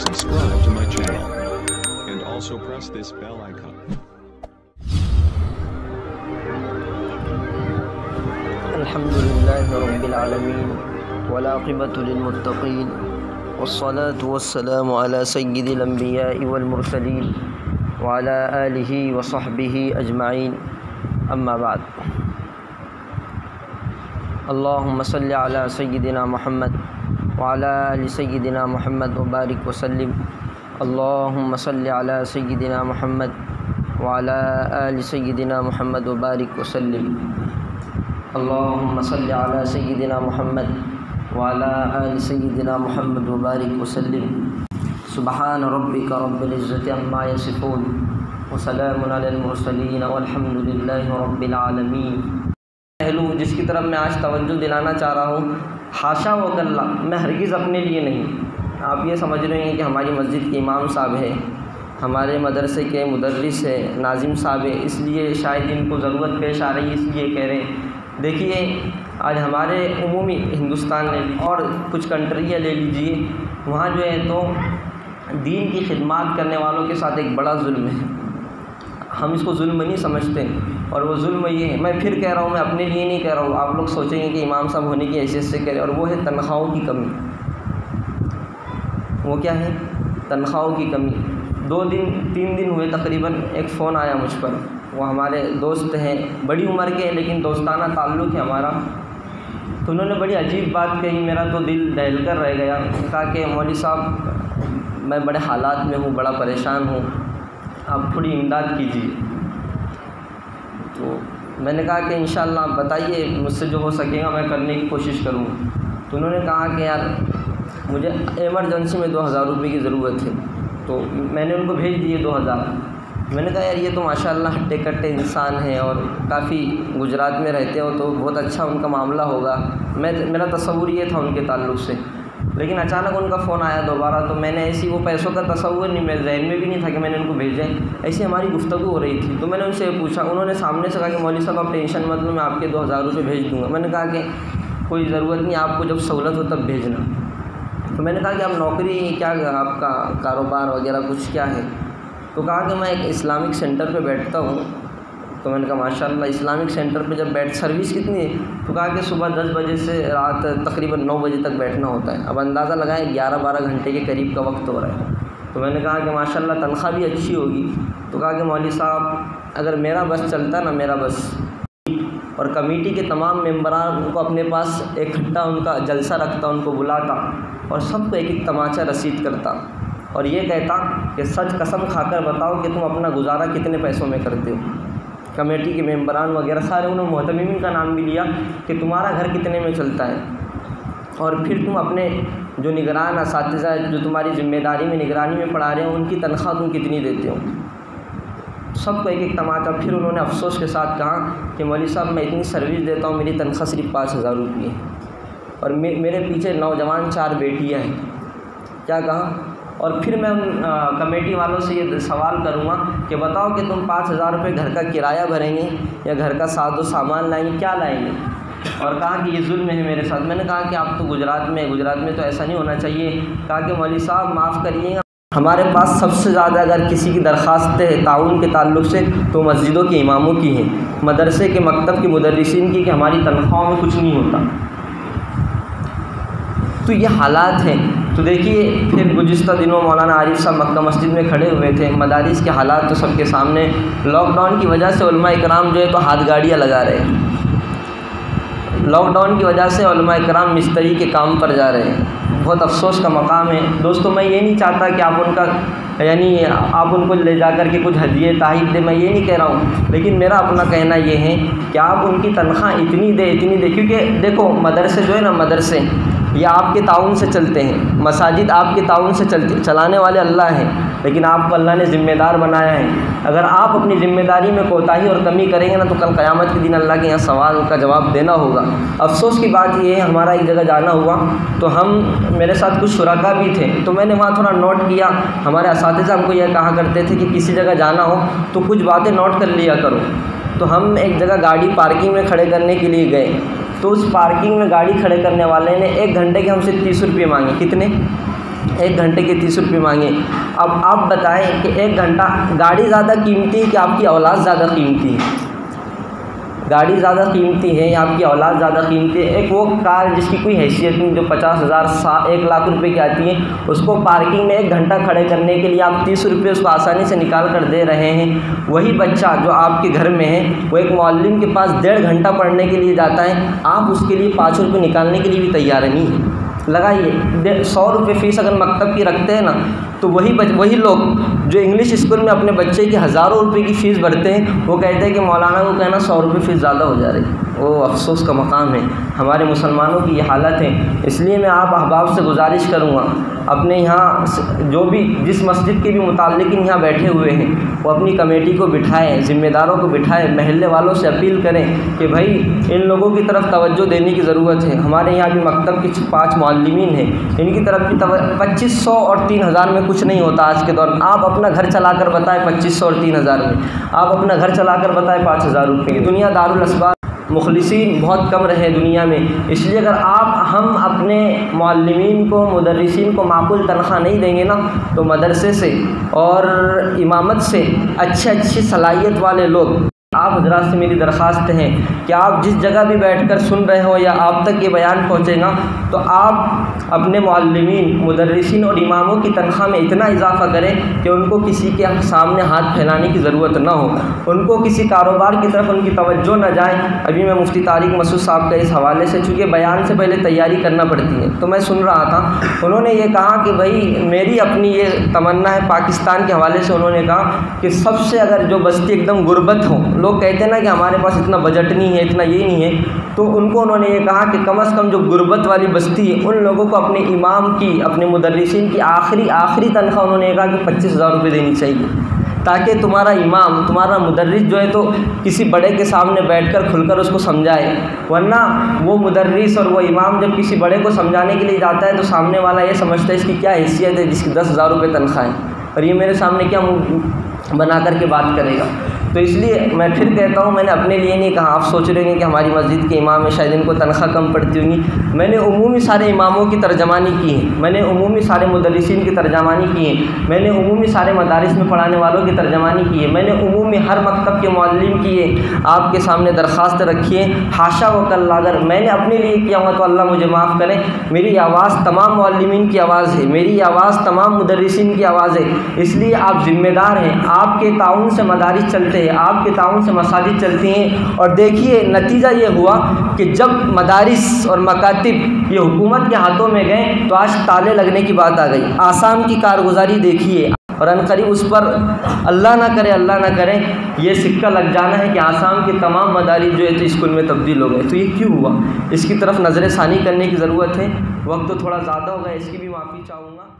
subscribe to my channel and also press this bell icon. الحمد لله رب العالمين والعاقبة للمتقين والصلاة والسلام على سيد الأنبياء والمرسلين وعلى آله وصحبه أجمعين أما بعد. اللهم صل على سيدنا محمد وعلى آل سيدنا محمد وبارك وسلم. اللهم صل على سيدنا محمد وعلى آل سيدنا محمد وبارك وسلم. اللهم صل على سيدنا محمد وعلى آل سيدنا محمد وبارك وسلم. سبحان ربك رب العزة عما يصفون وسلام على المرسلين والحمد لله رب العالمین. پہلو جس کی طرف میں آج توجہ دلانا چاہ رہا ہوں، حاشا وکلا، میں ہرگز اپنے لیے نہیں. آپ یہ سمجھ رہے ہیں کہ ہماری مسجد کے امام صاحب ہے، ہمارے مدرسے کے مدرس ہے، ناظم صاحب ہے، اس لیے شاید ان کو ضرورت پیش آ رہی ہے، اس لیے کہہ رہے ہیں. دیکھیے آج ہمارے عمومی ہندوستان لے لیجیے اور کچھ کنٹریاں لے لیجیے، وہاں جو ہے تو دین کی خدمات کرنے والوں کے ساتھ ایک بڑا ظلم ہے. ہم اس کو ظلم نہیں سمجھتے، اور وہ ظلم یہ ہے، میں پھر کہہ رہا ہوں، میں اپنے لیے نہیں کہہ رہا ہوں، آپ لوگ سوچیں گے کہ امام صاحب ہونے کی حیثیت سے کہہ رہے ہیں، اور وہ ہے تنخواہوں کی کمی. وہ کیا ہے؟ تنخواہوں کی کمی. 3 دن ہوئے تقریباً ایک فون آیا مجھ پر، وہ ہمارے دوست ہیں، بڑی عمر کے، لیکن دوستانہ تعلق ہے ہمارا. تو انہوں نے بڑی عجیب بات کہی، میرا تو دل دہل کر رہ گیا. کہا کہ مولوی صاحب میں بڑے حالات میں ہوں، بڑا پریشان ہوں، آپ تھوڑی امداد کیجیے. تو میں نے کہا کہ انشاءاللہ آپ بتائیے، مجھ سے جو ہو سکے گا میں کرنے کی کوشش کروں. تو انہوں نے کہا کہ یار مجھے ایمرجنسی میں 2000 روپے کی ضرورت ہے. تو میں نے ان کو بھیج دیے 2000. میں نے کہا یار یہ تو ماشاءاللہ ہٹے کٹے انسان ہیں اور کافی گجرات میں رہتے ہو تو بہت اچھا ان کا معاملہ ہوگا. میرا تصور یہ تھا ان کے تعلق سے. لیکن اچانک ان کا فون آیا دوبارہ، تو میں نے ایسی، وہ پیسوں کا تصور نہیں، میرے ذہن میں بھی نہیں تھا کہ میں نے ان کو بھیجیں. ایسی ہماری گفتگو ہو رہی تھی. تو میں نے ان سے پوچھا، انہوں نے سامنے سے کہا کہ مولوی صاحب آپ ٹینشن مت لو، میں آپ کے 2000 روپے بھیج دوں گا. میں نے کہا کہ کوئی ضرورت نہیں، آپ کو جب سہولت ہو تب بھیجنا. تو میں نے کہا کہ آپ نوکری کیا، آپ کا کاروبار وغیرہ کچھ کیا ہے؟ تو کہا کہ میں ایک اسلامک سینٹر پہ بیٹھتا ہوں. تو میں نے کہا ماشاءاللہ اسلامک سینٹر پہ جب سروس کتنی ہے؟ تو کہا کہ صبح 10 بجے سے رات تقریباً 9 بجے تک بیٹھنا ہوتا ہے. اب اندازہ لگائیں 11-12 گھنٹے کے قریب کا وقت ہو رہا ہے. تو میں نے کہا کہ ماشاءاللہ تنخواہ بھی اچھی ہوگی. تو کہا کہ مولوی صاحب اگر میرا بس چلتا نا، میرا بس، اور کمیٹی کے تمام ممبران کو اپنے پاس اکٹھا ان کا جلسہ رکھتا، ان کو بلاتا اور سب کو ایک تماچا رسید کرتا اور یہ کہتا کہ سچ قسم کھا کر بتاؤ کہ تم اپنا گزارا کتنے پیسوں میں کرتے ہو. کمیٹی کے ممبران وغیرہ سارے، انہوں نے محتمین کا نام بھی لیا کہ تمہارا گھر کتنے میں چلتا ہے، اور پھر تم اپنے جو نگران اساتذہ جو تمہاری ذمہ داری میں نگرانی میں پڑھا رہے ہو ان کی تنخواہ تم کتنی دیتے ہو. سب کو ایک ایک تماچا. پھر انہوں نے افسوس کے ساتھ کہا کہ مولوی صاحب میں اتنی سروس دیتا ہوں، میری تنخواہ صرف 5000 روپے ہے، اور میرے پیچھے نوجوان 4 بیٹیاں ہیں. کیا کہا؟ اور پھر میں ان کمیٹی والوں سے یہ سوال کروں گا کہ بتاؤ کہ تم 5000 روپے گھر کا کرایہ بھریں گے یا گھر کا ساز و سامان لائیں گے، کیا لائیں گے؟ اور کہا کہ یہ ظلم ہے میرے ساتھ. میں نے کہا کہ آپ تو گجرات میں تو ایسا نہیں ہونا چاہیے. کہا کہ مولوی صاحب معاف کریے گا، ہمارے پاس سب سے زیادہ اگر کسی کی درخواست ہے تعاون کے تعلق سے تو مسجدوں کے اماموں کی ہیں، مدرسے کے مکتب کے مدرسین کی، کہ ہماری تنخواہوں میں کچھ نہیں ہوتا. تو یہ حالات ہیں. تو دیکھیے پھر گزشتہ دنوں مولانا عارف صاحب مکہ مسجد میں کھڑے ہوئے تھے. مدارس کے حالات تو سب کے سامنے. لاک ڈاؤن کی وجہ سے علماء اکرام جو ہے تو ہاتھ گاڑیاں لگا رہے ہیں. لاک ڈاؤن کی وجہ سے علماء اکرام مستری کے کام پر جا رہے ہیں. بہت افسوس کا مقام ہے. دوستوں میں یہ نہیں چاہتا کہ آپ ان کو لے جا کر کے کچھ ہدیے تحائف دیں، میں یہ نہیں کہہ رہا ہوں، لیکن میرا اپنا کہنا یہ ہے کہ آپ ان کی تنخواہ اتنی دے. کیونکہ دیکھو مدرسے جو ہے نا، مدرسے یہ آپ کے تعاون سے چلتے ہیں، مساجد آپ کے تعاون سے چلانے والے اللہ ہیں، لیکن آپ کو اللہ نے ذمہ دار بنایا ہے. اگر آپ اپنی ذمہ داری میں کوتاہی اور کمی کریں گے نا تو کل قیامت کے دن اللہ کے یہاں سوال کا جواب دینا ہوگا. افسوس کی بات یہ ہے، ہمارا ایک جگہ جانا ہوا تو میرے ساتھ کچھ شرکا بھی تھے، تو میں نے وہاں تھوڑا نوٹ کیا. ہمارے اساتذہ ہم کو یہ کہا کرتے تھے کہ کسی جگہ جانا ہو تو کچھ باتیں نوٹ کر لیا کرو. تو ہم ایک جگہ گاڑی پارکنگ میں کھڑے کرنے کے لیے گئے، تو اس پارکنگ میں گاڑی کھڑے کرنے والے نے 1 گھنٹے کے ہم سے 30 روپئے مانگے. کتنے؟ 1 گھنٹے کے 30 روپے مانگے۔ اب آپ بتائیں کہ 1 گھنٹہ گاڑی زیادہ قیمتی ہے کہ آپ کی اولاد زیادہ قیمتی ہے؟ گاڑی زیادہ قیمتی ہے یا آپ کی اولاد زیادہ قیمتی ہے؟ ایک وہ کار جس کی کوئی حیثیت نہیں، جو 50,000 1 لاکھ روپے کی آتی ہے، اس کو پارکنگ میں 1 گھنٹہ کھڑے کرنے کے لیے آپ 30 روپے اس کو آسانی سے نکال کر دے رہے ہیں۔ وہی بچہ جو آپ کے گھر میں ہے وہ ایک معلم کے پاس 1.5 گھنٹہ پڑھنے کے لیے جاتا ہے، آپ اس کے لیے 5 روپے نکالنے کے لیے بھی تیار نہیں ہے۔ لگائیے 100 روپے فیس اگر مکتب کی رکھتے ہیں نا، تو وہی لوگ جو انگلش اسکول میں اپنے بچے کی ہزاروں روپے کی فیس بھرتے ہیں، وہ کہتے ہیں کہ مولانا کو کہنا 100 روپے فیس زیادہ ہو جا رہی۔ وہ افسوس کا مقام ہے، ہمارے مسلمانوں کی یہ حالت ہے۔ اس لیے میں آپ احباب سے گزارش کروں گا، اپنے یہاں جو بھی جس مسجد کے بھی متعلقین یہاں بیٹھے ہوئے ہیں، وہ اپنی کمیٹی کو بٹھائیں، ذمہ داروں کو بٹھائیں، محلے والوں سے اپیل کریں کہ بھائی ان لوگوں کی طرف توجہ دینے کی ضرورت ہے۔ ہمارے یہاں بھی مکتب کے 5 معلمین ہیں، ان کی طرف بھی 2500 اور 3000 میں کچھ نہیں ہوتا آج کے دور میں۔ آپ اپنا گھر چلا کر بتائیں 2500 اور 3000 میں، آپ اپنا گھر چلا کر بتائیں 5000 روپے کی دنیا دارالاسباب۔ مخلصین بہت کم رہے دنیا میں، اس لیے اگر ہم اپنے معلمین کو، مدرسین کو معقول تنخواہ نہیں دیں گے نا، تو مدرسے سے اور امامت سے اچھی صلاحیت والے لوگ، آپ حضرات سے میری درخواست ہے کہ آپ جس جگہ بھی بیٹھ کر سن رہے ہو یا آپ تک یہ بیان پہنچے گا، تو آپ اپنے معلمین، مدرسین اور اماموں کی تنخواہ میں اتنا اضافہ کریں کہ ان کو کسی کے سامنے ہاتھ پھیلانے کی ضرورت نہ ہو، ان کو کسی کاروبار کی طرف ان کی توجہ نہ جائے۔ ابھی میں مفتی طارق مسعود صاحب کا اس حوالے سے، چونکہ بیان سے پہلے تیاری کرنا پڑتی ہے، تو میں سن رہا تھا، انہوں نے یہ کہا کہ بھائی میری اپنی یہ تمنا ہے، پاکستان کے حوالے سے انہوں نے کہا کہ سب سے اگر جو بستی ایک دم غربت ہو، لوگ کہتے ہیں نا کہ ہمارے پاس اتنا بجٹ نہیں ہے، اتنا یہ نہیں ہے، تو ان کو انہوں نے یہ کہا کہ کم از کم جو غربت والی بستی ہے، ان لوگوں کو اپنے امام کی، اپنے مدرسین کی آخری تنخواہ انہوں نے کہا کہ 25,000 روپے دینی چاہیے، تاکہ تمہارا امام، تمہارا مدرس جو ہے تو کسی بڑے کے سامنے بیٹھ کر کھل کر اس کو سمجھائے۔ ورنہ وہ مدرس اور وہ امام جب کسی بڑے کو سمجھانے کے لیے جاتا ہے تو سامنے والا یہ سمجھتا ہے اس کی کیا حیثیت ہے جس کی 10,000 روپے تنخواہ ہے، اور یہ میرے سامنے کیا منہ بنا کر کے بات کرے گا۔ تو اس لیے میں پھر کہتا ہوں، میں نے اپنے لیے نہیں کہا، آپ سوچ رہے ہیں کہ ہماری مسجد کے امام ہیں شاید ان کو تنخواہ کم پڑتی ہوگی، میں نے عمومی سارے اماموں کی ترجمانی کی ہے، میں نے عمومی سارے مدرسین کی ترجمانی کی ہے، میں نے عمومی سارے مدارس میں پڑھانے والوں کی ترجمانی کی ہے، میں نے عمومی ہر مکتب کے معلم کی ہے، آپ کے سامنے درخواست رکھی ہے۔ حاشا و کلا اگر میں نے اپنے لیے کیا ہوا تو اللہ مجھے معاف کرے، میری آواز تمام معلمین کی آواز ہے، میری آواز تمام مدرسین کی آواز ہے، اس لیے آپ ذمہ دار ہیں، آپ کے تعاون سے مدارس چلتے ہیں، آپ کے تعاون سے مساجد چلتی ہیں، اور دیکھیے نتیجہ یہ ہوا کہ جب مدارس اور مکاتب یہ حکومت کے ہاتھوں میں گئے تو آج تالے لگنے کی بات آ گئی۔ آسام کی کارگزاری دیکھیے، اور عنقریب اس پر اللہ نہ کرے یہ سکہ لگ جانا ہے کہ آسام کے تمام مدارس جو ہے تو اسکول میں تبدیل ہو گئے۔ تو یہ کیوں ہوا؟ اس کی طرف نظر ثانی کرنے کی ضرورت ہے۔ وقت تو تھوڑا زیادہ ہو گیا، اس کی بھی معافی چاہوں گا۔